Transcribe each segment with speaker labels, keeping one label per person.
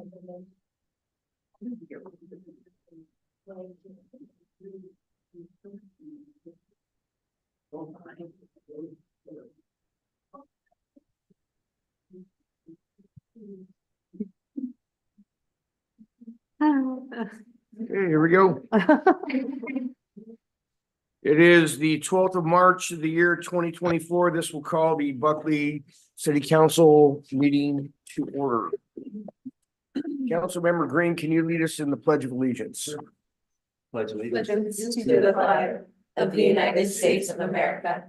Speaker 1: Okay, here we go. It is the 12th of March of the year 2024. This will call the Buckley City Council meeting to order. Councilmember Green, can you lead us in the Pledge of Allegiance?
Speaker 2: Pledge allegiance to the flag of the United States of America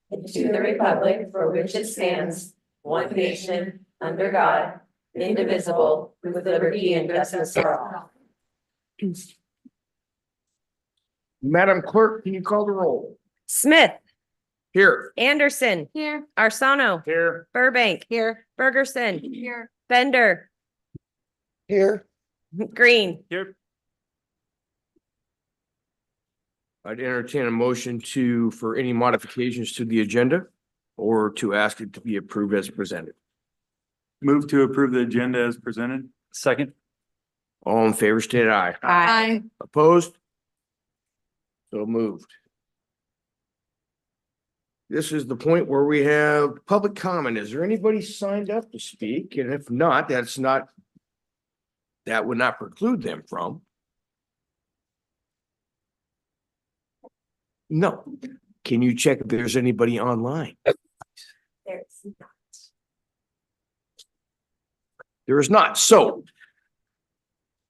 Speaker 2: and to the republic for which it stands, one nation, under God, indivisible, with liberty and justice for all.
Speaker 1: Madam Clerk, can you call the roll?
Speaker 3: Smith,
Speaker 1: Here.
Speaker 3: Anderson,
Speaker 2: Here.
Speaker 3: Arcano,
Speaker 1: Here.
Speaker 3: Burbank,
Speaker 2: Here.
Speaker 3: Ferguson,
Speaker 2: Here.
Speaker 3: Bender,
Speaker 1: Here.
Speaker 3: Green.
Speaker 1: Here. I'd entertain a motion for any modifications to the agenda or to ask it to be approved as presented.
Speaker 4: Move to approve the agenda as presented. Second.
Speaker 1: All in favor, state aye.
Speaker 2: Aye.
Speaker 1: Opposed? So moved. This is the point where we have public comment. Is there anybody signed up to speak? And if not, that would not preclude them from. No. Can you check if there's anybody online? There is not. So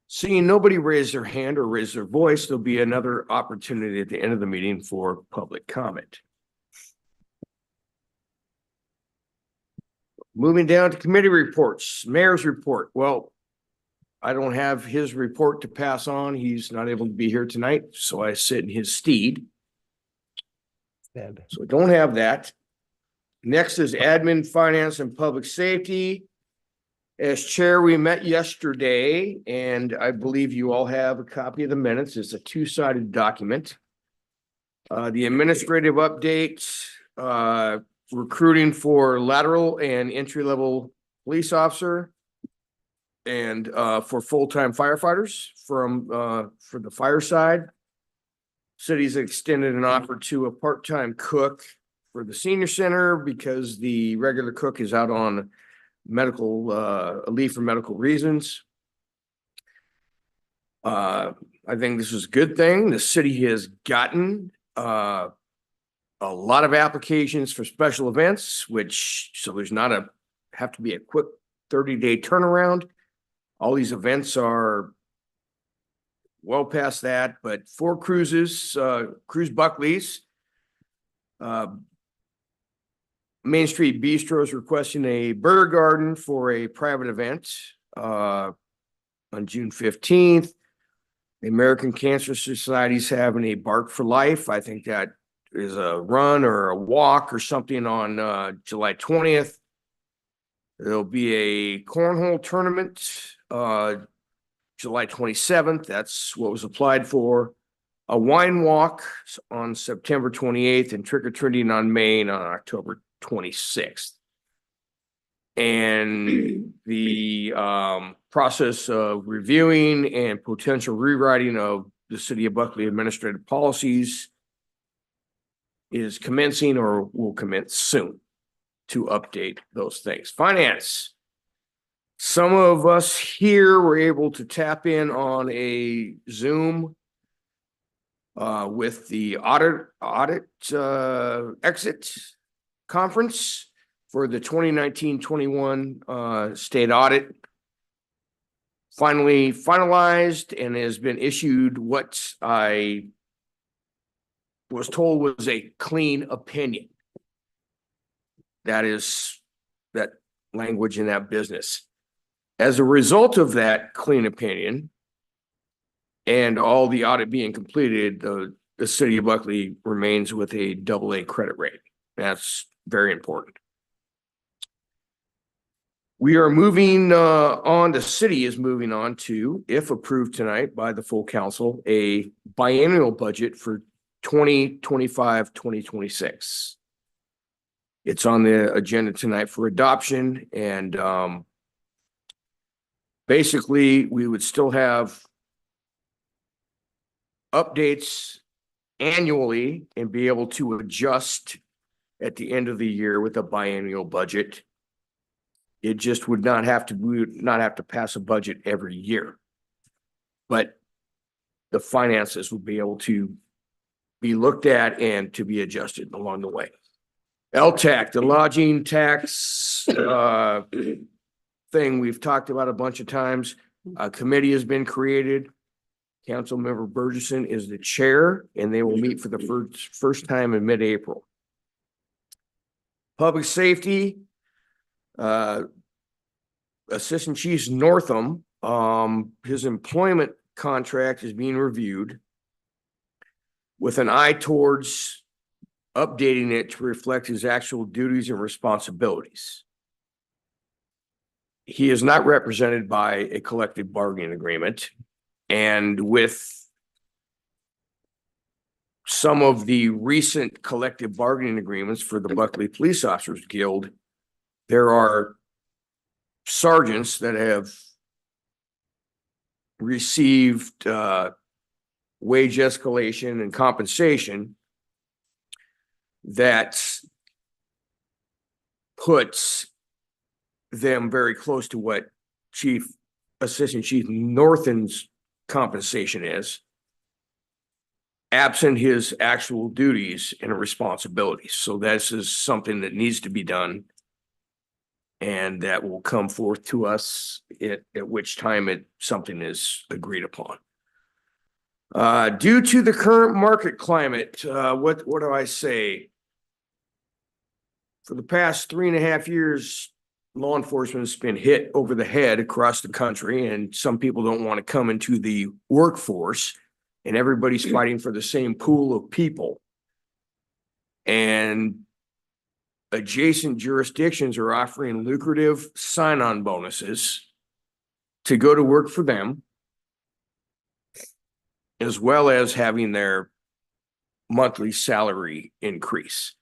Speaker 1: seeing nobody raise their hand or raise their voice, there'll be another opportunity at the end of the meeting for public comment. Moving down to committee reports, mayor's report. Well, I don't have his report to pass on. He's not able to be here tonight, so I sit in his stead. So I don't have that. Next is admin, finance, and public safety. As chair, we met yesterday, and I believe you all have a copy of the minutes. It's a two-sided document. The administrative updates, recruiting for lateral and entry-level police officer and for full-time firefighters for the fire side. City's extended an offer to a part-time cook for the senior center because the regular cook is out on medical leave for medical reasons. I think this is a good thing. The city has gotten a lot of applications for special events, so there's not have to be a quick 30-day turnaround. All these events are well past that, but 4 cruises, Cruise Buckley's, Main Street Bistro is requesting a burger garden for a private event on June 15th. The American Cancer Society is having a Bark for Life. I think that is a run or a walk or something on July 20th. There'll be a cornhole tournament July 27th. That's what was applied for. A wine walk on September 28th and trick-or-treating on Main on October 26th. And the process of reviewing and potential rewriting of the City of Buckley administrative policies is commencing or will commence soon to update those things. Finance. Some of us here were able to tap in on a Zoom with the audit exit conference for the 2019-21 state audit. Finally finalized and has been issued what I was told was a clean opinion. That is that language in that business. As a result of that clean opinion and all the audit being completed, the City of Buckley remains with a AA credit rating. That's very important. We are moving on, the city is moving on to, if approved tonight by the full council, a biennial budget for 2025-2026. It's on the agenda tonight for adoption, and basically, we would still have updates annually and be able to adjust at the end of the year with a biannual budget. It just would not have to, we would not have to pass a budget every year. But the finances would be able to be looked at and to be adjusted along the way. LTAC, the lodging tax thing we've talked about a bunch of times. A committee has been created. Councilmember Burgesson is the chair, and they will meet for the first time in mid-April. Public safety, Assistant Chief Northam, his employment contract is being reviewed with an eye towards updating it to reflect his actual duties and responsibilities. He is not represented by a collective bargaining agreement, and with some of the recent collective bargaining agreements for the Buckley Police Officers Guild, there are sergeants that have received wage escalation and compensation that puts them very close to what Assistant Chief Northam's compensation is, absent his actual duties and responsibilities. So this is something that needs to be done, and that will come forth to us at which time something is agreed upon. Due to the current market climate, what do I say? For the past 3.5 years, law enforcement has been hit over the head across the country, and some people don't want to come into the workforce, and everybody's fighting for the same pool of people. And adjacent jurisdictions are offering lucrative sign-on bonuses to go to work for them, as well as having their monthly salary increase.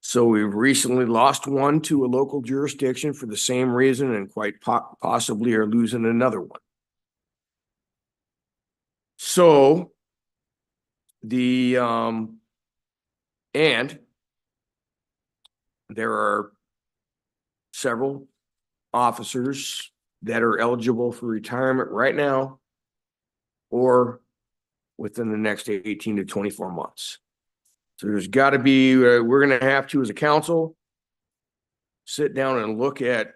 Speaker 1: So we've recently lost one to a local jurisdiction for the same reason, and quite possibly are losing another one. So and there are several officers that are eligible for retirement right now or within the next 18 to 24 months. So there's got to be, we're going to have to, as a council, sit down and look at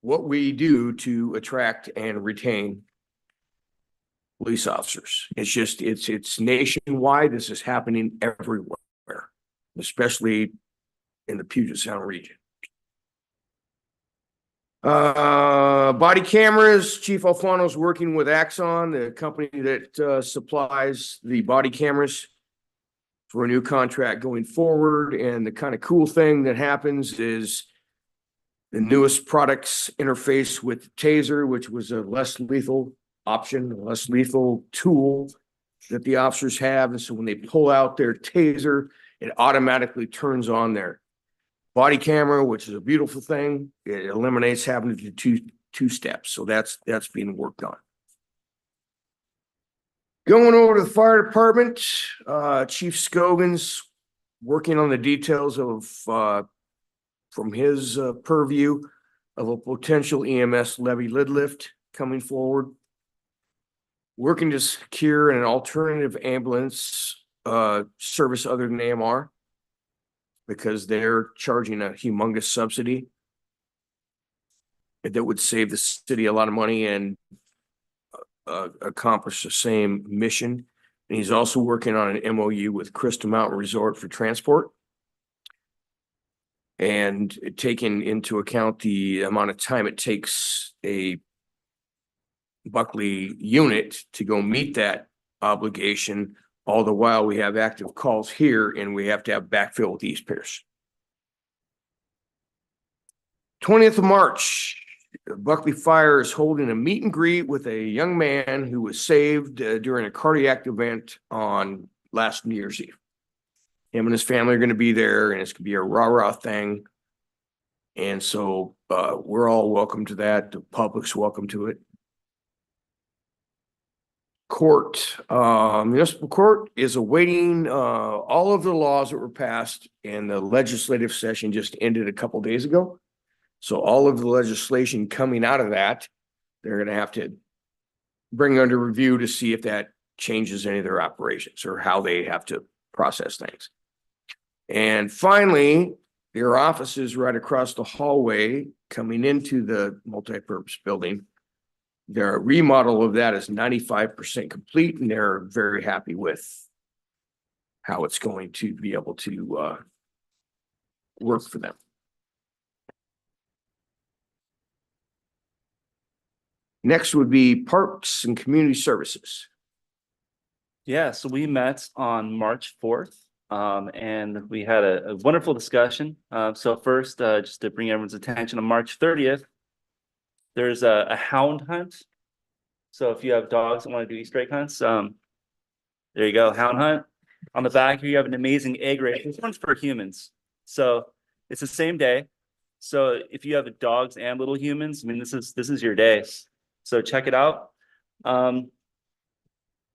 Speaker 1: what we do to attract and retain police officers. It's just, it's nationwide. This is happening everywhere, especially in the Puget Sound region. Body cameras, Chief Alfano is working with Axon, the company that supplies the body cameras, for a new contract going forward. And the kind of cool thing that happens is the newest products interface with Taser, which was a less lethal option, a less lethal tool that the officers have. And so when they pull out their Taser, it automatically turns on their body camera, which is a beautiful thing. It eliminates having to do two steps. So that's being worked on. Going over to the fire department, Chief Scoggins working on the details of from his purview of a potential EMS levy lid lift coming forward. Working to secure an alternative ambulance service other than AMR, because they're charging a humongous subsidy that would save the city a lot of money and accomplish the same mission. And he's also working on an MOU with Crystal Mountain Resort for transport, and taking into account the amount of time it takes a Buckley unit to go meet that obligation. All the while we have active calls here, and we have to have backfill with East Pierce. 20th of March, Buckley Fire is holding a meet and greet with a young man who was saved during a cardiac event on last New Year's Eve. Him and his family are going to be there, and it's going to be a rah-rah thing. And so we're all welcome to that. The public's welcome to it. Court, municipal court is awaiting all of the laws that were passed, and the legislative session just ended a couple days ago. So all of the legislation coming out of that, they're gonna have to bring under review to see if that changes any of their operations or how they have to process things. And finally, your office is right across the hallway coming into the multipurpose building. Their remodel of that is 95% complete, and they're very happy with how it's going to be able to work for them. Next would be Parks and Community Services.
Speaker 5: Yeah, so we met on March 4th, and we had a wonderful discussion. So first, just to bring everyone's attention, on March 30th, there's a hound hunt. So if you have dogs that want to do Easter egg hunts, there you go, hound hunt. On the back here, you have an amazing egg race. This one's for humans. So it's the same day. So if you have dogs and little humans, I mean, this is your day. So check it out.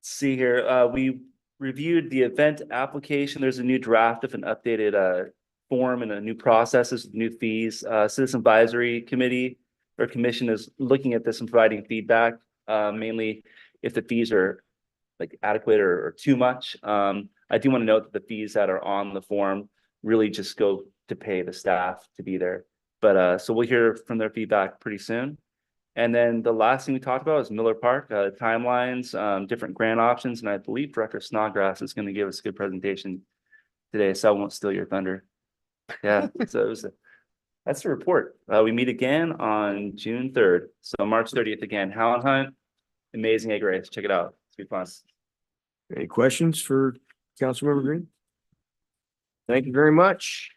Speaker 5: See here, we reviewed the event application. There's a new draft of an updated form and a new processes, new fees. Citizen Advisory Committee or Commission is looking at this and providing feedback, mainly if the fees are like adequate or too much. I do want to note that the fees that are on the form really just go to pay the staff to be there. But so we'll hear from their feedback pretty soon. And then the last thing we talked about is Miller Park, timelines, different grant options. And I believe Director Snodgrass is going to give us a good presentation today, so I won't steal your thunder. Yeah, so that's the report. We meet again on June 3rd. So March 30th again, hound hunt, amazing egg race. Check it out. It's be fun.
Speaker 1: Any questions for Councilmember Green? Thank you very much.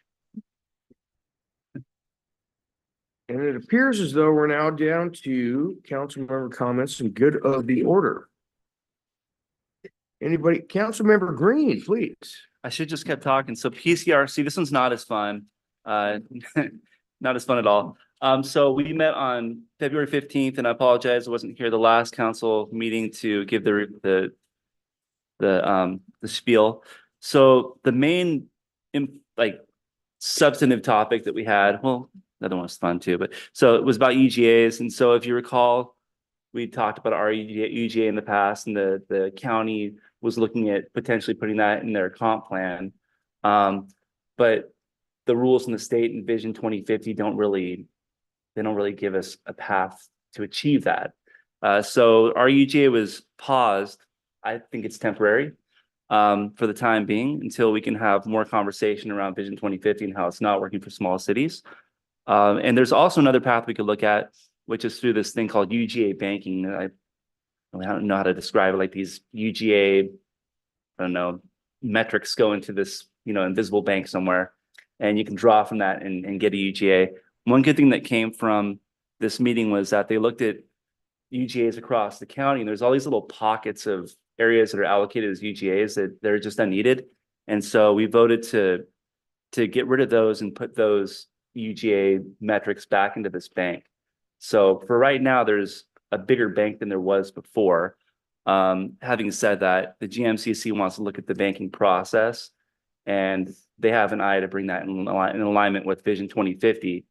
Speaker 1: And it appears as though we're now down to council member comments and good of the order. Anybody, Councilmember Green, please.
Speaker 5: I should just kept talking. So PCRC, this one's not as fun. Not as fun at all. So we met on February 15th, and I apologize, I wasn't here the last council meeting to give the spiel. So the main substantive topic that we had, well, the other one was fun too, but so it was about UGAs. And so if you recall, we talked about our UGA in the past, and the county was looking at potentially putting that in their comp plan. But the rules in the state and Vision 2050 don't really give us a path to achieve that. So our UGA was paused. I think it's temporary for the time being until we can have more conversation around Vision 2050 and how it's not working for small cities. And there's also another path we could look at, which is through this thing called UGA banking. I don't know how to describe it, like these UGA, I don't know, metrics go into this, invisible bank somewhere, and you can draw from that and get a UGA. One good thing that came from this meeting was that they looked at UGAs across the county, and there's all these little pockets of areas that are allocated as UGAs that they're just unneeded. And so we voted to get rid of those and put those UGA metrics back into this bank. So for right now, there's a bigger bank than there was before. Having said that, the GMCC wants to look at the banking process, and they have an eye to bring that in alignment with Vision 2050,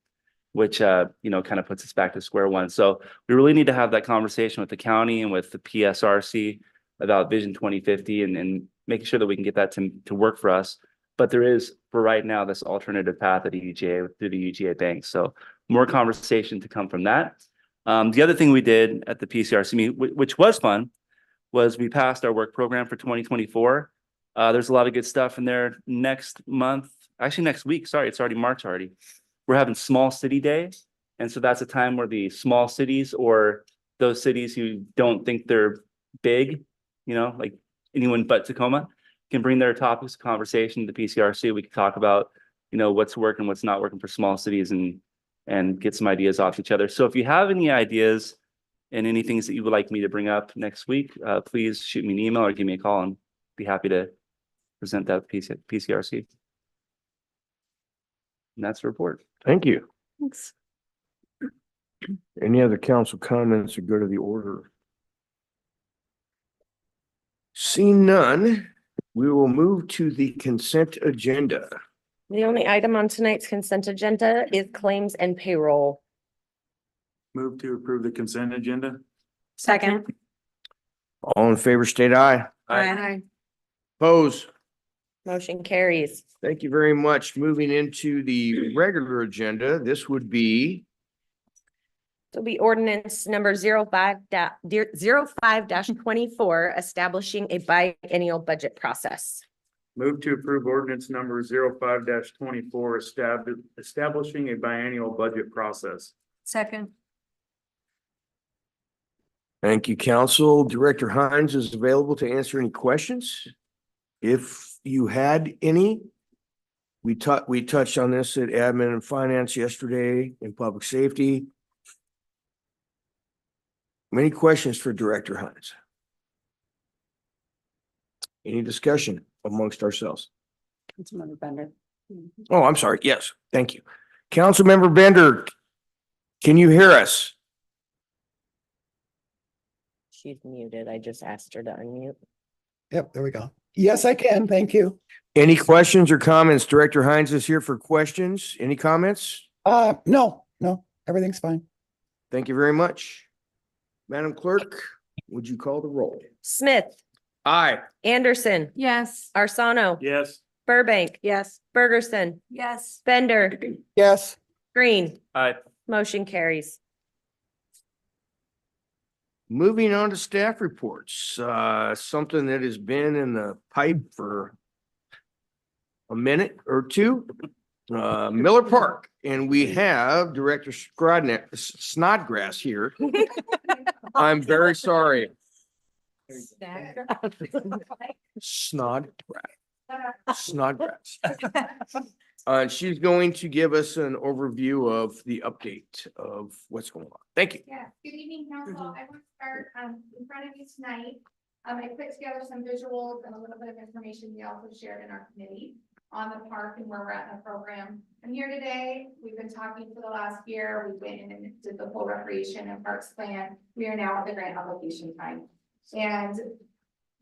Speaker 5: which kind of puts us back to square one. So we really need to have that conversation with the county and with the PSRC about Vision 2050 and making sure that we can get that to work for us. But there is, for right now, this alternative path at UGA through the UGA bank. So more conversation to come from that. The other thing we did at the PCRC meeting, which was fun, was we passed our work program for 2024. There's a lot of good stuff in there. Next week, sorry, it's already March already. We're having Small City Day. And so that's a time where the small cities or those cities who don't think they're big, like anyone but Tacoma, can bring their topics of conversation to the PCRC. We can talk about, what's working, what's not working for small cities and get some ideas off each other. So if you have any ideas and any things that you would like me to bring up next week, please shoot me an email or give me a call, and be happy to present that PCRC. And that's the report.
Speaker 1: Thank you.
Speaker 3: Thanks.
Speaker 1: Any other council comments or go to the order? Seeing none, we will move to the consent agenda.
Speaker 3: The only item on tonight's consent agenda is claims and payroll.
Speaker 4: Move to approve the consent agenda.
Speaker 3: Second.
Speaker 1: All in favor, state aye.
Speaker 3: Aye.
Speaker 1: Oppose.
Speaker 3: Motion carries.
Speaker 1: Thank you very much. Moving into the regular agenda, this would be
Speaker 3: It'll be ordinance number 05-24, establishing a biennial budget process.
Speaker 4: Move to approve ordinance number 05-24, establishing a biennial budget process.
Speaker 2: Second.
Speaker 1: Thank you, council. Director Hines is available to answer any questions. If you had any, we touched on this at admin and finance yesterday in public safety. Many questions for Director Hines? Any discussion amongst ourselves?
Speaker 2: Councilmember Bender.
Speaker 1: Oh, I'm sorry. Yes, thank you. Councilmember Bender, can you hear us?
Speaker 3: She's muted. I just asked her to unmute.
Speaker 6: Yep, there we go. Yes, I can. Thank you.
Speaker 1: Any questions or comments? Director Hines is here for questions. Any comments?
Speaker 6: No, everything's fine.
Speaker 1: Thank you very much. Madam Clerk, would you call the roll?
Speaker 3: Smith,
Speaker 1: Aye.
Speaker 3: Anderson,
Speaker 2: Yes.
Speaker 3: Arcano,
Speaker 4: Yes.
Speaker 3: Burbank,
Speaker 2: Yes.
Speaker 3: Ferguson,
Speaker 2: Yes.
Speaker 3: Bender,
Speaker 6: Yes,
Speaker 3: Green.
Speaker 4: Aye.
Speaker 3: Motion carries.
Speaker 1: Moving on to staff reports, something that has been in the pipe for a minute or two. Miller Park, and we have Director Snodgrass here. I'm very sorry. Snodgrass. And she's going to give us an overview of the update of what's going on. Thank you.
Speaker 7: Yeah, good evening, council. I want to start in front of you tonight. I put together some visuals and a little bit of information we also shared in our committee on the park and where we're at in the program. I'm here today. We've been talking for the last year. We went in and did the full recreation and parks plan. We are now at the grant application time. And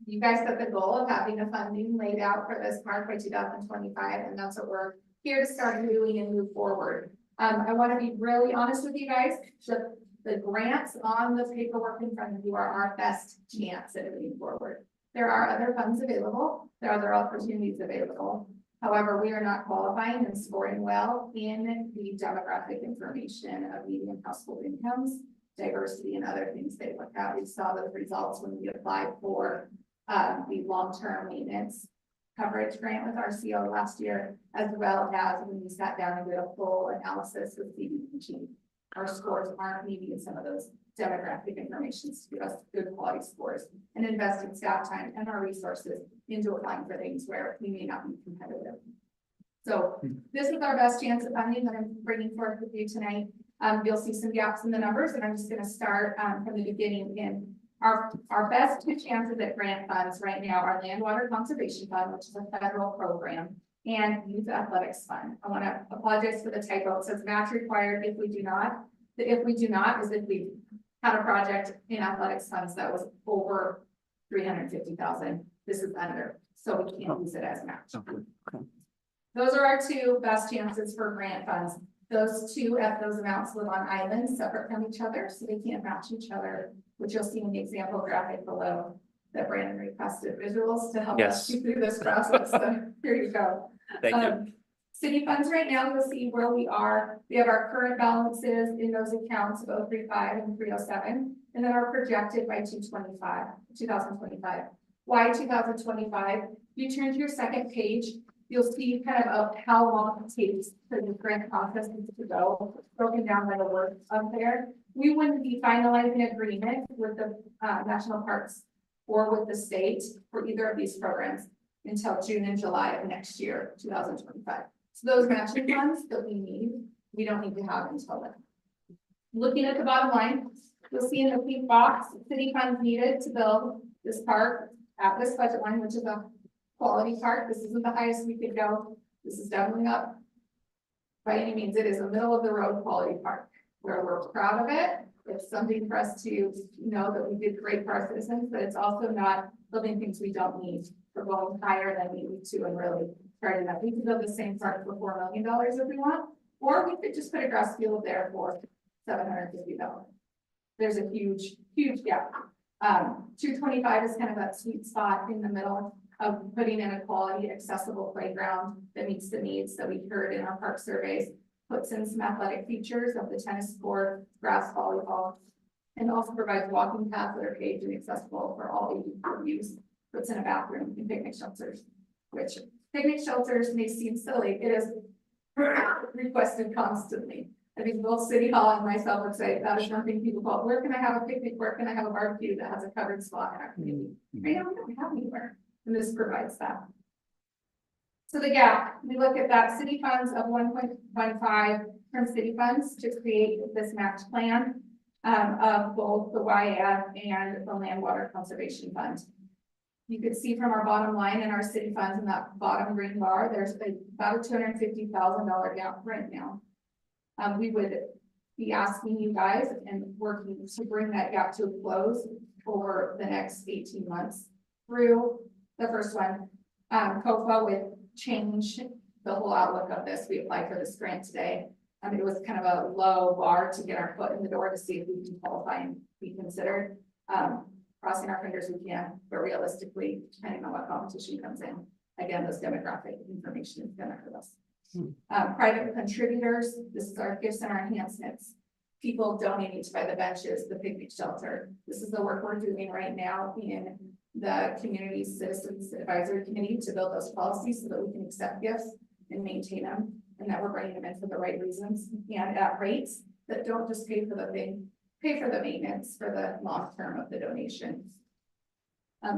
Speaker 7: you guys set the goal of having the funding laid out for this park by 2025, and that's what we're here to start doing and move forward. I want to be really honest with you guys. The grants on the paperwork in front of you are our best chance at moving forward. There are other funds available. There are other opportunities available. However, we are not qualifying and scoring well in the demographic information of median household incomes, diversity, and other things they look at. We saw those results when we applied for the long-term maintenance coverage grant with RCO last year, as well as when we sat down and did a full analysis with CDBG. Our scores aren't meeting some of those demographic informations to give us good quality scores, and investing staff time and our resources into applying for things where we may not be competitive. So this is our best chance of funding that I'm bringing forth with you tonight. You'll see some gaps in the numbers, and I'm just going to start from the beginning. In our best two chances at grant funds right now are Land Water Conservation Fund, which is a federal program, and Youth Athletics Fund. I want to apologize for the typo. It says match required if we do not. The if we do not is if we had a project in athletics funds that was over 350,000. This is under, so we can't use it as match.
Speaker 6: Okay.
Speaker 7: Those are our two best chances for grant funds. Those two at those amounts live on islands separate from each other, so they can't match each other, which you'll see in the example graphic below that Brandon requested visuals to help us
Speaker 5: Yes.
Speaker 7: through this process. So here you go.
Speaker 5: Thank you.
Speaker 7: City funds right now, you'll see where we are. We have our current balances in those accounts of 035 and 307, and then are projected by 2025. Why 2025? If you turn to your second page, you'll see kind of how long it takes for the grant process to go, broken down by the work up there. We wouldn't be finalizing agreement with the national parks or with the state for either of these programs until June and July of next year, 2025. So those matching funds that we need, we don't need to have until then. Looking at the bottom line, you'll see in the pink box, city funds needed to build this park at this budget line, which is a quality park. This isn't the highest we could go. This is doubling up. by any means, it is a middle of the road quality park where we're proud of it. It's something for us to know that we did great for our citizens, but it's also not building things we don't need. We're going higher than we need to and really starting that. We could build the same park for $4 million if we want, or we could just put a grass field there for $750. There's a huge, huge gap. 225 is kind of that sweet spot in the middle of putting in a quality accessible playground that meets the needs that we heard in our park surveys, puts in some athletic features of the tennis court, grass volleyball, and also provides walking paths that are paved and accessible for all age use, puts in a bathroom and picnic shelters, which picnic shelters may seem silly. It is requested constantly. I think both City Hall and myself would say that is something people call, where can I have a picnic? Where can I have a barbecue that has a covered spot in our community? Right now, we don't have anywhere, and this provides that. So the gap, we look at that city funds of 1.15 from city funds to create this match plan of both the YF and the Land Water Conservation Fund. You could see from our bottom line in our city funds in that bottom green bar, there's about a $250,000 gap right now. We would be asking you guys and working to bring that gap to a close over the next 18 months through the first one. COFA would change the whole outlook of this. We applied for this grant today. It was kind of a low bar to get our foot in the door to see if we can qualify and be considered. Crossing our fingers we can, but realistically, depending on what competition comes in, again, this demographic information is gonna hurt us. Private contributors, this is our gifts and our enhancements. People donating to buy the benches, the picnic shelter. This is the work we're doing right now in the Community Citizens Advisory Committee to build those policies so that we can accept gifts and maintain them, and that we're bringing them in for the right reasons and at rates that don't just pay for the thing, pay for the maintenance for the long term of the donations.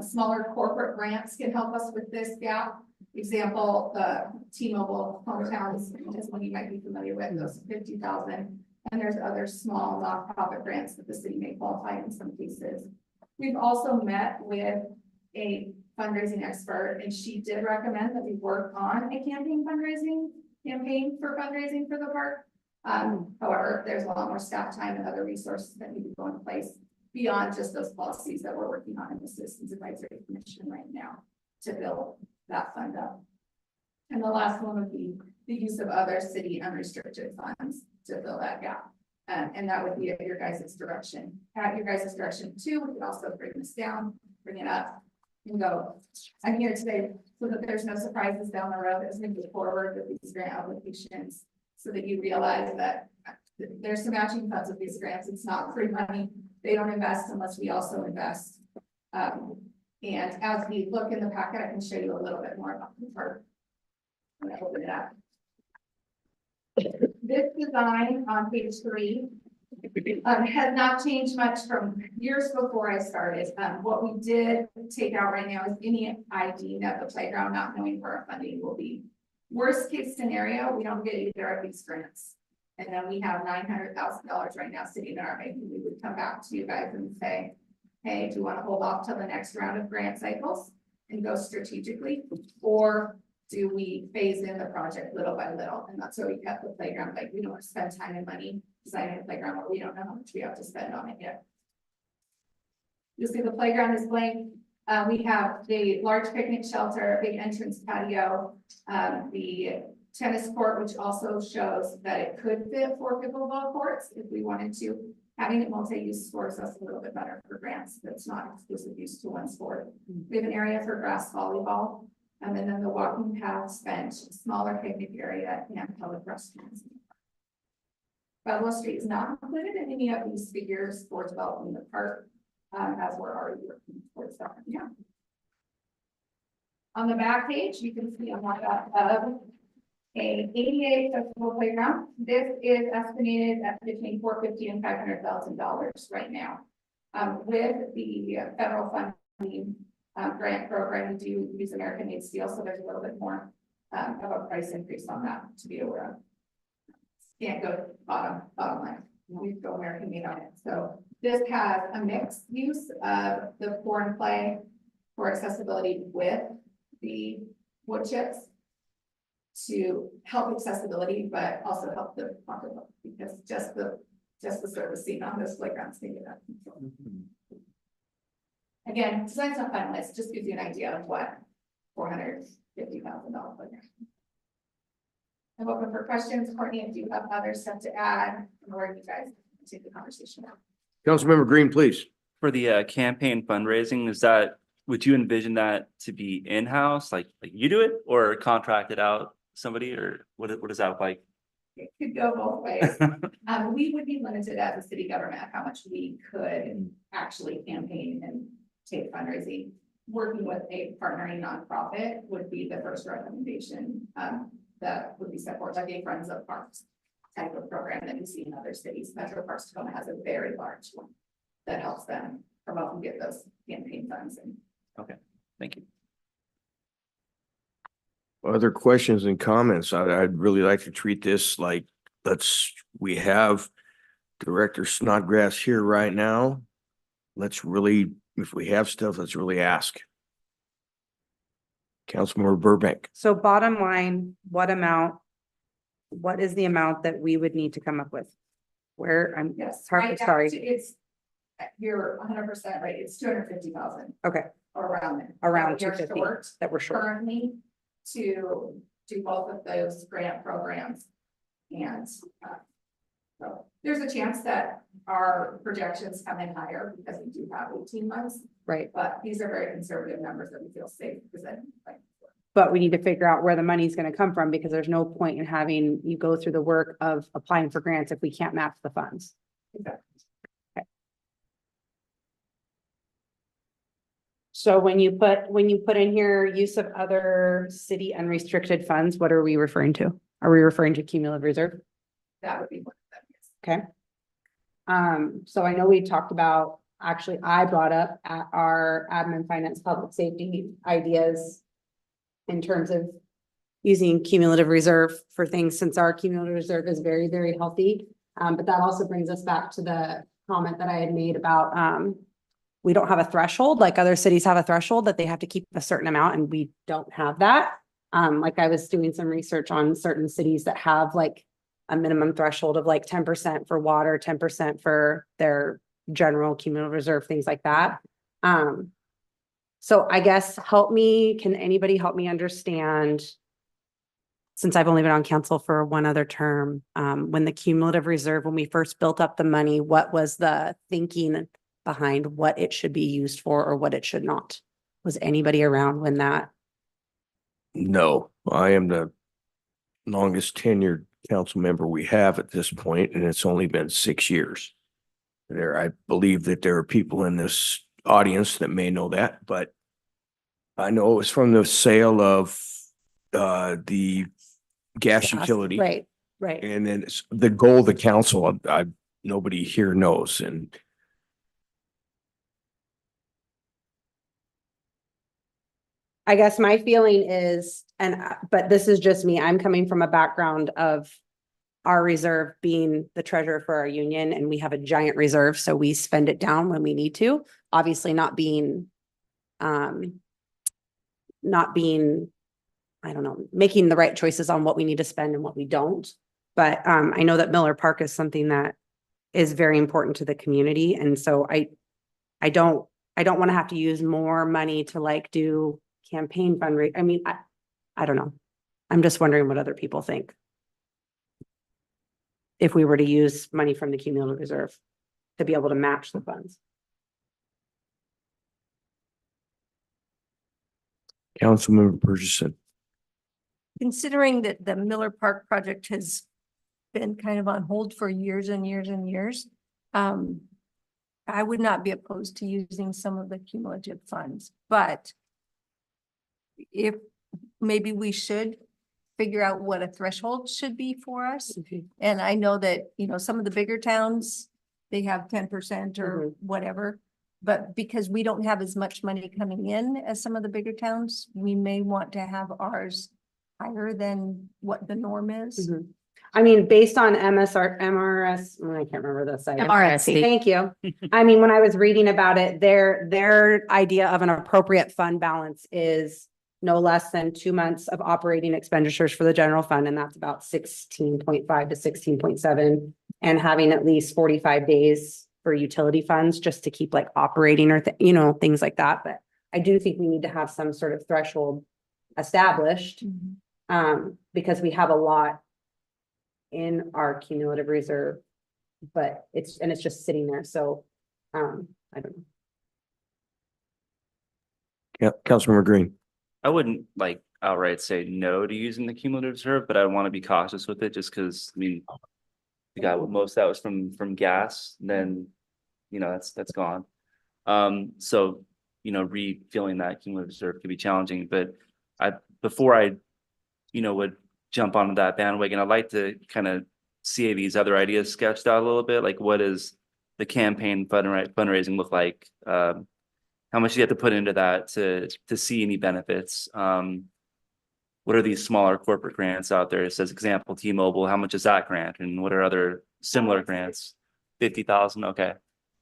Speaker 7: Smaller corporate grants can help us with this gap. Example, the T-Mobile hometowns is one you might be familiar with, those 50,000. And there's other small nonprofit grants that the city may qualify in some cases. We've also met with a fundraising expert, and she did recommend that we work on a campaign for fundraising for the park. However, there's a lot more staff time and other resources that need to go in place beyond just those policies that we're working on in the Citizens Advisory Commission right now to build that fund up. And the last one would be the use of other city unrestricted funds to fill that gap. And that would be at your guys' direction. At your guys' direction too, we could also bring this down, bring it up and go. I'm here today so that there's no surprises down the road as we move forward with these grant applications, so that you realize that there's some matching funds with these grants. It's not free money. They don't invest unless we also invest. And as we look in the packet, I can show you a little bit more about the park. I'm gonna open it up. This design on page 3 has not changed much from years before I started. What we did take out right now is any ID of the playground, not knowing where our funding will be. Worst case scenario, we don't get either of these grants. And then we have $900,000 right now sitting in our bank, and we would come back to you guys and say, hey, do you want to hold off till the next round of grant cycles and go strategically? Or do we phase in the project little by little? And that's why we kept the playground. Like, we don't want to spend time and money designing a playground where we don't know how much we have to spend on it yet. You'll see the playground is blank. We have the large picnic shelter, big entrance patio, the tennis court, which also shows that it could fit 4 pickleball courts if we wanted to. Having it multi-use scores us a little bit better for grants. That's not exclusive use to one sport. We have an area for grass volleyball, and then the walking paths, bench, smaller picnic area, and public restrooms. Balboa Street is not included in any of these figures for developing the park, as we're already working towards that. Yeah. On the back page, you can see a mock-up of a ADA accessible playground. This is estimated at between $450,000 and $500,000 right now. With the federal funding grant program, we do use American Made Steel, so there's a little bit more of a price increase on that to be aware of. Can't go bottom line. We go American Made on it. So this has a mixed use of the pour and play for accessibility with the wood chips. to help accessibility, but also help the pocketbook, because just the service seen on this playground is maybe not. Again, design's not finalized, just gives you an idea of what $450,000 playground. I'm open for questions. Courtney, if you have other stuff to add, or you guys take the conversation out.
Speaker 1: Councilmember Green, please.
Speaker 5: For the campaign fundraising, would you envision that to be in-house, like you do it, or contract it out somebody, or what does that look like?
Speaker 7: It could go both ways. We would be limited as a city government, how much we could actually campaign and take fundraising. Working with a partnering nonprofit would be the first recommendation, that would be set forth, like a Friends of Parks type of program that you see in other cities. Metro Parks Tacoma has a very large one that helps them promote and get those campaign funds in.
Speaker 5: Thank you.
Speaker 1: Other questions and comments? I'd really like to treat this like, we have Director Snodgrass here right now. Let's really, if we have stuff, let's really ask. Councilmember Burbank.
Speaker 8: So bottom line, what is the amount that we would need to come up with?
Speaker 7: Yes.
Speaker 8: Sorry,
Speaker 7: It's, you're 100% right. It's 250,000
Speaker 8: okay,
Speaker 7: or around there.
Speaker 8: around
Speaker 7: So you're
Speaker 8: 250
Speaker 7: short
Speaker 8: that we're short.
Speaker 7: currently to do both of those grant programs. And so there's a chance that our projections come in higher because we do have 18 months,
Speaker 8: Right,
Speaker 7: but these are very conservative numbers that we feel safe presenting.
Speaker 8: but we need to figure out where the money's gonna come from, because there's no point in having you go through the work of applying for grants if we can't match the funds.
Speaker 7: Exactly.
Speaker 8: So when you put in here use of other city unrestricted funds, what are we referring to? Are we referring to cumulative reserve?
Speaker 7: That would be one of them. Yes.
Speaker 8: Okay. So I know we talked about, actually, I brought up at our admin, finance, public safety ideas in terms of using cumulative reserve for things, since our cumulative reserve is very, very healthy. But that also brings us back to the comment that I had made about, we don't have a threshold, like other cities have a threshold that they have to keep a certain amount, and we don't have that. Like I was doing some research on certain cities that have like a minimum threshold of like 10% for water, 10% for their general cumulative reserve, things like that. So I guess can anybody help me understand, since I've only been on council for one other term, when the cumulative reserve, when we first built up the money, what was the thinking behind what it should be used for or what it should not? Was anybody around when that?
Speaker 1: No, I am the longest tenured council member we have at this point, and it's only been 6 years. I believe that there are people in this audience that may know that, but I know it was from the sale of the gas utility.
Speaker 8: Right.
Speaker 1: And then it's the goal of the council, nobody here knows, and
Speaker 8: I guess my feeling is, but this is just me, I'm coming from a background of our reserve being the treasurer for our union, and we have a giant reserve, so we spend it down when we need to. Obviously not being, I don't know, making the right choices on what we need to spend and what we don't. But I know that Miller Park is something that is very important to the community. And so I don't want to have to use more money to like do campaign fundraising. I mean, I don't know. I'm just wondering what other people think. If we were to use money from the cumulative reserve to be able to match the funds.
Speaker 1: Councilmember Purchase.
Speaker 2: Considering that the Miller Park project has been kind of on hold for years and years and years, I would not be opposed to using some of the cumulative funds, but if maybe we should figure out what a threshold should be for us. And I know that, some of the bigger towns, they have 10% or whatever. But because we don't have as much money coming in as some of the bigger towns, we may want to have ours higher than what the norm is.
Speaker 8: I mean, based on MRS, I can't remember the site.
Speaker 3: MRSC.
Speaker 8: Thank you. I mean, when I was reading about it, their idea of an appropriate fund balance is no less than 2 months of operating expenditures for the general fund, and that's about 16.5 to 16.7. And having at least 45 days for utility funds, just to keep like operating or, things like that. But I do think we need to have some sort of threshold established, because we have a lot in our cumulative reserve, but it's just sitting there. So, I don't know.
Speaker 1: Yeah, Councilmember Green.
Speaker 5: I wouldn't like outright say no to using the cumulative reserve, but I want to be cautious with it just because, I mean, we got most of that was from gas, then, that's gone. So, refilling that cumulative reserve could be challenging, but before I would jump onto that bandwagon, I'd like to kind of see these other ideas sketched out a little bit, like what does the campaign fundraising look like? How much do you have to put into that to see any benefits? What are these smaller corporate grants out there? It says example, T-Mobile, how much is that grant? And what are other similar grants? 50,000, okay.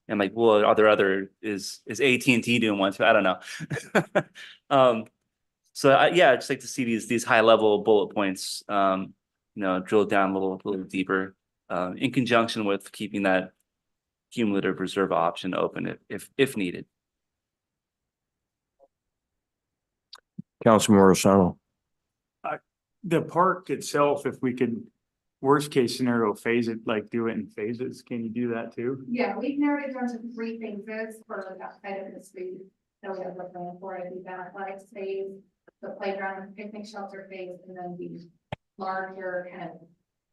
Speaker 5: And like, well, are there is AT&T doing one too? I don't know. So I'd just like to see these high level bullet points, drill down a little deeper, in conjunction with keeping that cumulative reserve option open if needed.
Speaker 1: Councilmember Osano.
Speaker 4: The park itself, if we could, worst case scenario, phase it, like do it in phases, can you do that too?
Speaker 7: Yeah, we've narrowed it down to 3 phases for that side of the street. So we have the plan for it, the athletics phase, the playground and picnic shelter phase, and then the larger kind of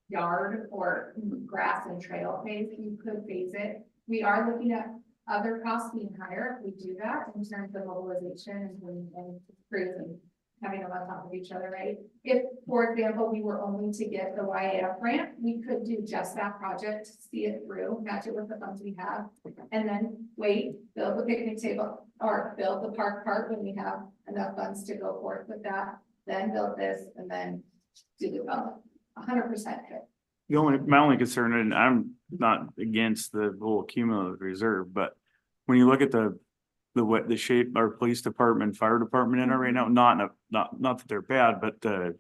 Speaker 7: yard or grass and trail phase. You could phase it. We are looking at other costs being higher if we do that in terms of mobilization and crews and having them on top of each other, right? If, for example, we were only to get the YAF grant, we could do just that project, see it through, match it with the funds we have, and then build the picnic table or build the park part when we have enough funds to go forth with that, then build this and then do the development. 100% fit.
Speaker 4: My only concern, and I'm not against the whole cumulative reserve, but when you look at the shape our police department, fire department in it right now, not that they're bad, but the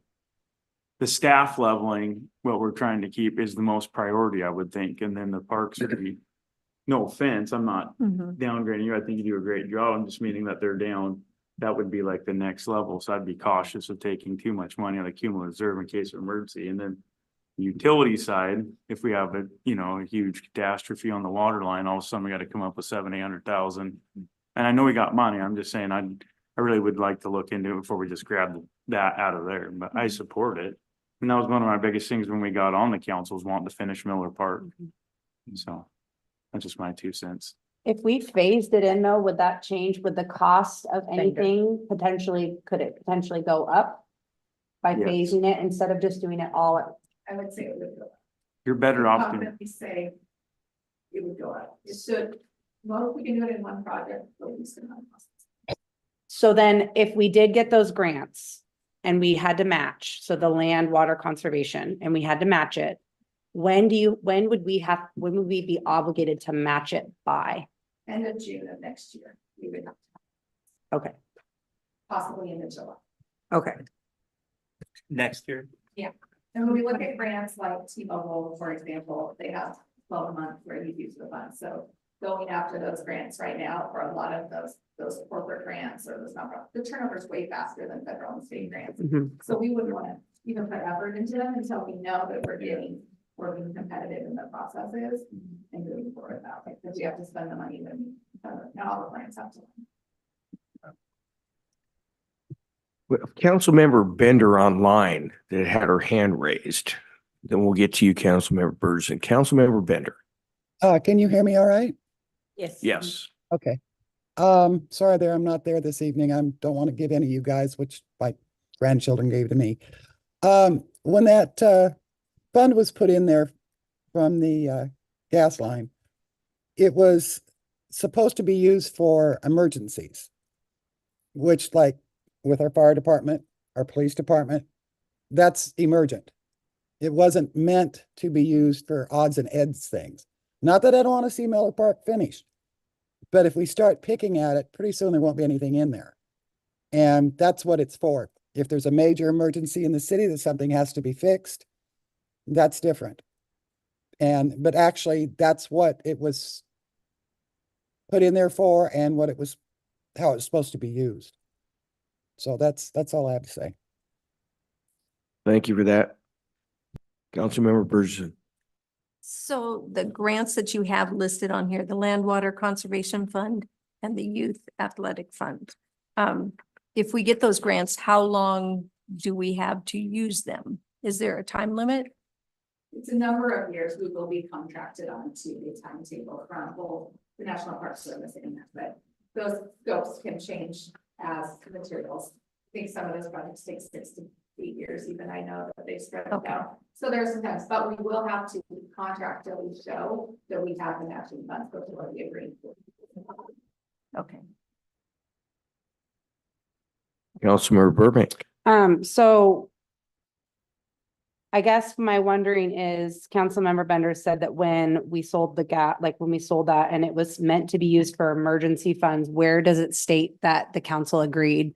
Speaker 4: staff leveling, what we're trying to keep is the most priority, I would think, and then the parks would be, no offense, I'm not downgrading you, I think you do a great job, I'm just meaning that they're down, that would be like the next level, so I'd be cautious of taking too much money out of cumulative reserve in case of emergency, and then utility side, if we have a huge catastrophe on the water line, all of a sudden we got to come up with 700,000-800,000. And I know we got money. I'm just saying I really would like to look into it before we just grab that out of there. But I support it. And that was one of my biggest things when we got on the council, was wanting to finish Miller Park. So that's just my 2 cents.
Speaker 8: If we phased it in though, would that change? Would the cost of anything could it potentially go up by
Speaker 4: Yes.
Speaker 8: phasing it instead of just doing it all at?
Speaker 7: I would say it would go up.
Speaker 4: You're better off than,
Speaker 7: Confidently say it would go up. It should. Well, if we can do it in one project, the least amount of costs.
Speaker 8: So then if we did get those grants and we had to match, so the land water conservation, and we had to match it, when would we be obligated to match it by?
Speaker 7: End of June of next year, we would have to.
Speaker 8: Okay.
Speaker 7: Possibly into July.
Speaker 8: Okay.
Speaker 5: Next year.
Speaker 7: And when we look at grants like T-Mobile, for example, they have 12 months where you use the funds. So going after those grants right now for a lot of those corporate grants or those nonprofit, the turnover is way faster than federal and state grants. So we wouldn't want to even put effort into them until we know that we're being competitive in the processes and moving forward that way, because we have to spend the money when not all the grants have to.
Speaker 1: Councilmember Bender online that had her hand raised. Then we'll get to you, Councilmember Burson. Councilmember Bender.
Speaker 6: Can you hear me all right?
Speaker 8: Yes.
Speaker 1: Yes.
Speaker 6: Okay. Sorry there, I'm not there this evening. I don't want to give any of you guys, which my grandchildren gave to me. When that fund was put in there from the gas line, it was supposed to be used for emergencies, which, like with our fire department, our police department, that's emergent. It wasn't meant to be used for odds and ends things. Not that I don't want to see Miller Park finished, but if we start picking at it, pretty soon there won't be anything in there. And that's what it's for. If there's a major emergency in the city that something has to be fixed, that's different. But actually, that's what it was put in there for and what it was, how it's supposed to be used. So that's all I have to say.
Speaker 1: Thank you for that. Councilmember Burgess.
Speaker 2: So the grants that you have listed on here, the Land Water Conservation Fund and the Youth Athletic Fund. If we get those grants, how long do we have to use them? Is there a time limit?
Speaker 7: It's a number of years we will be contracted on to the timetable from both the National Park Service and that, but those scopes can change as materials. I think some of those projects take 6 to 8 years, even I know that they spread it
Speaker 2: Okay.
Speaker 7: out. So there's some times, but we will have to contract till we show that we have the matching funds before we agree.
Speaker 2: Okay.
Speaker 1: Councilmember Burbank.
Speaker 8: So I guess my wondering is, Councilmember Bender said that when we sold the gap, like when we sold that and it was meant to be used for emergency funds, where does it state that the council agreed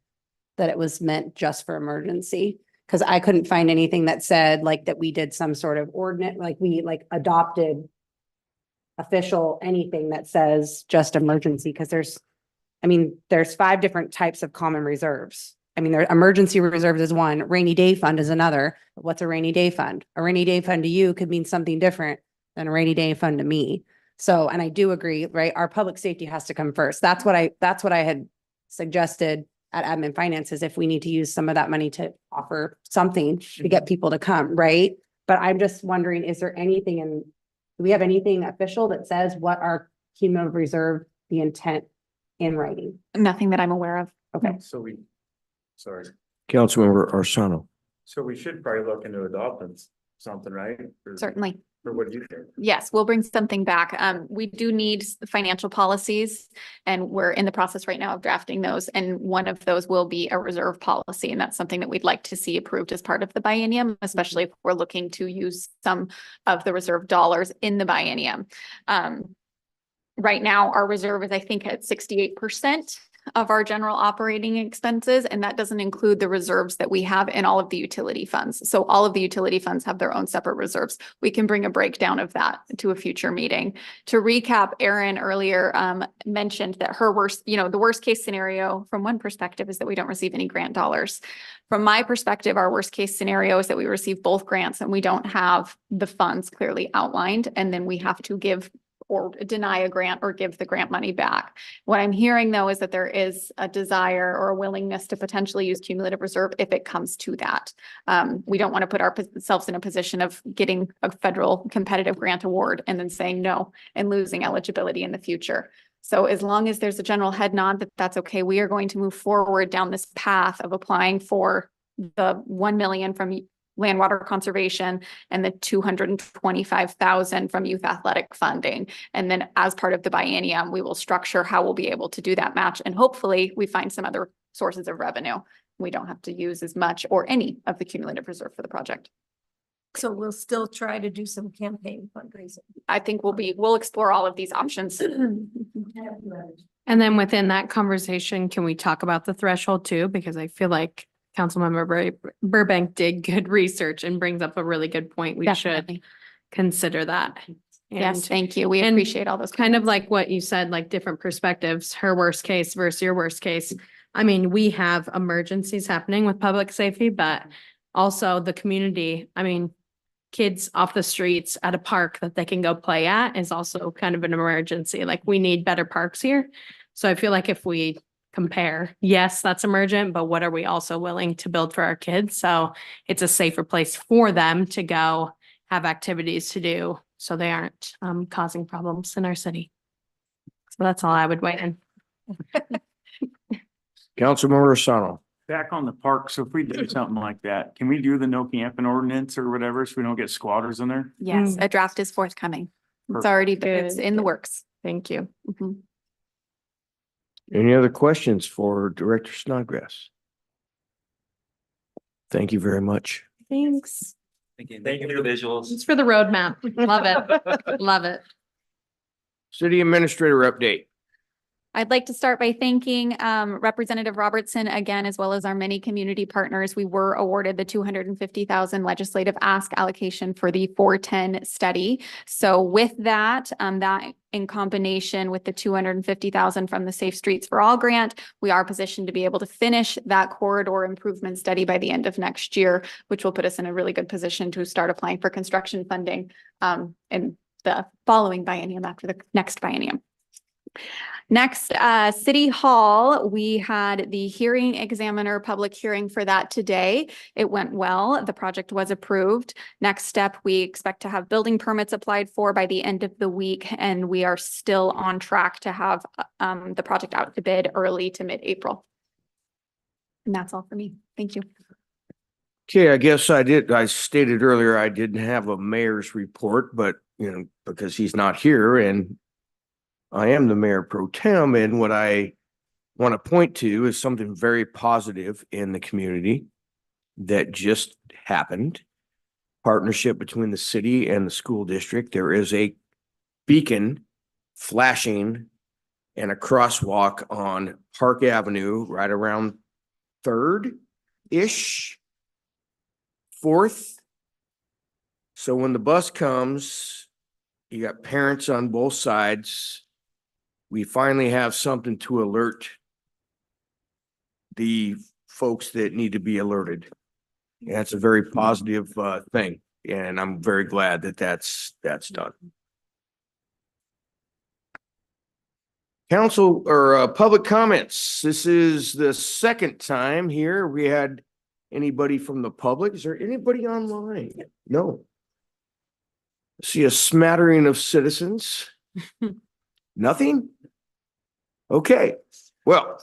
Speaker 8: that it was meant just for emergency? Because I couldn't find anything that said like that we did some sort of ordinance, like we like adopted official anything that says just emergency, because there's 5 different types of common reserves. I mean, there, emergency reserves is one, rainy day fund is another. What's a rainy day fund? A rainy day fund to you could mean something different than a rainy day fund to me. So, and I do agree, right? Our public safety has to come first. That's what I had suggested at admin finances, if we need to use some of that money to offer something to get people to come, right? But I'm just wondering, is there anything do we have anything official that says what our cumulative reserve, the intent in writing?
Speaker 9: Nothing that I'm aware of.
Speaker 8: Okay.
Speaker 4: Sorry.
Speaker 1: Councilmember Arcano.
Speaker 4: So we should probably look into adopting something, right?
Speaker 9: Certainly.
Speaker 4: Or what do you think?
Speaker 9: Yes, we'll bring something back. We do need financial policies and we're in the process right now of drafting those. And one of those will be a reserve policy. And that's something that we'd like to see approved as part of the biennium, especially if we're looking to use some of the reserve dollars in the biennium. Right now, our reserve is, I think, at 68% of our general operating expenses, and that doesn't include the reserves that we have in all of the utility funds. So all of the utility funds have their own separate reserves. We can bring a breakdown of that to a future meeting. To recap, Erin earlier mentioned that her the worst case scenario from one perspective is that we don't receive any grant dollars. From my perspective, our worst case scenario is that we receive both grants and we don't have the funds clearly outlined, and then we have to give or deny a grant or give the grant money back. What I'm hearing though is that there is a desire or a willingness to potentially use cumulative reserve if it comes to that. We don't want to put ourselves in a position of getting a federal competitive grant award and then saying no and losing eligibility in the future. So as long as there's a general head nod that that's okay, we are going to move forward down this path of applying for the 1 million from land water conservation and the 225,000 from youth athletic funding. And then as part of the biennium, we will structure how we'll be able to do that match. And hopefully we find some other sources of revenue. We don't have to use as much or any of the cumulative reserve for the project.
Speaker 2: So we'll still try to do some campaign fundraising.
Speaker 9: I think we'll explore all of these options.
Speaker 10: And then within that conversation, can we talk about the threshold too? Because I feel like Councilmember Burbank did good research and brings up a really good point. We should
Speaker 9: Definitely.
Speaker 10: consider that.
Speaker 9: Yes,
Speaker 10: And
Speaker 9: thank you. We
Speaker 10: and
Speaker 9: appreciate all those.
Speaker 10: kind of
Speaker 9: comments.
Speaker 10: like what you said, like different perspectives, her worst case versus your worst case. I mean, we have emergencies happening with public safety, but also the community, I mean, kids off the streets at a park that they can go play at is also kind of an emergency. Like we need better parks here. So I feel like if we compare, yes, that's emergent, but what are we also willing to build for our kids? So it's a safer place for them to go have activities to do so they aren't causing problems in our city. So that's all I would weigh in.
Speaker 1: Councilmember Arcano.
Speaker 4: Back on the park, so if we do something like that, can we do the no camping ordinance or whatever, so we don't get squatters in there?
Speaker 9: Yes, a draft is forthcoming. It's already, it's in the works.
Speaker 10: Thank you.
Speaker 9: Mhm.
Speaker 1: Any other questions for Director Snodgrass? Thank you very much.
Speaker 10: Thanks.
Speaker 5: Thank you for the visuals.
Speaker 10: It's for the roadmap. Love it. Love it.
Speaker 1: City Administrator update.
Speaker 9: I'd like to start by thanking Representative Robertson again, as well as our many community partners. We were awarded the 250,000 legislative ask allocation for the 410 study. So with that, that in combination with the 250,000 from the Safe Streets for All grant, we are positioned to be able to finish that corridor improvement study by the end of next year, which will put us in a really good position to start applying for construction funding in the following biennium after the next biennium. Next, City Hall, we had the hearing examiner public hearing for that today. It went well. The project was approved. Next step, we expect to have building permits applied for by the end of the week, and we are still on track to have the project out to bid early to mid-April. And that's all for me. Thank you.
Speaker 1: Okay, I guess I stated earlier I didn't have a mayor's report, but because he's not here and I am the mayor pro tem, and what I want to point to is something very positive in the community that just happened. Partnership between the city and the school district. There is a beacon flashing and a crosswalk on Park Avenue right around 3rd-ish, 4th. So when the bus comes, you got parents on both sides. We finally have something to alert the folks that need to be alerted. And that's a very positive thing, and I'm very glad that that's done. Council or public comments. This is the second time here we had anybody from the public. Is there anybody online? No. See a smattering of citizens. Nothing? Okay, well,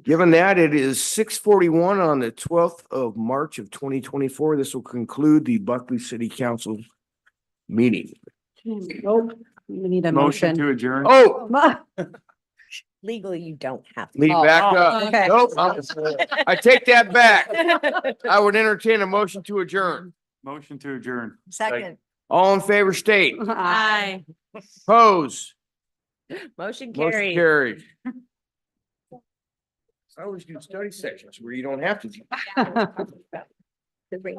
Speaker 1: given that it is 6:41 on the 12th of March of 2024, this will conclude the Buckley City Council meeting.
Speaker 8: Nope, we need a
Speaker 4: Motion
Speaker 8: motion.
Speaker 4: to adjourn.
Speaker 1: Oh,
Speaker 3: Legally, you don't have. to.
Speaker 1: leave back up.
Speaker 8: okay.
Speaker 1: Nope, I take that back. I would entertain a motion to adjourn.
Speaker 4: Motion to adjourn.
Speaker 3: Second,
Speaker 1: All in favor state.
Speaker 10: Aye.
Speaker 1: Oppose.
Speaker 3: motion
Speaker 1: Motion
Speaker 3: carried.
Speaker 1: carried. I always do study sessions where you don't have to.
Speaker 3: The rate.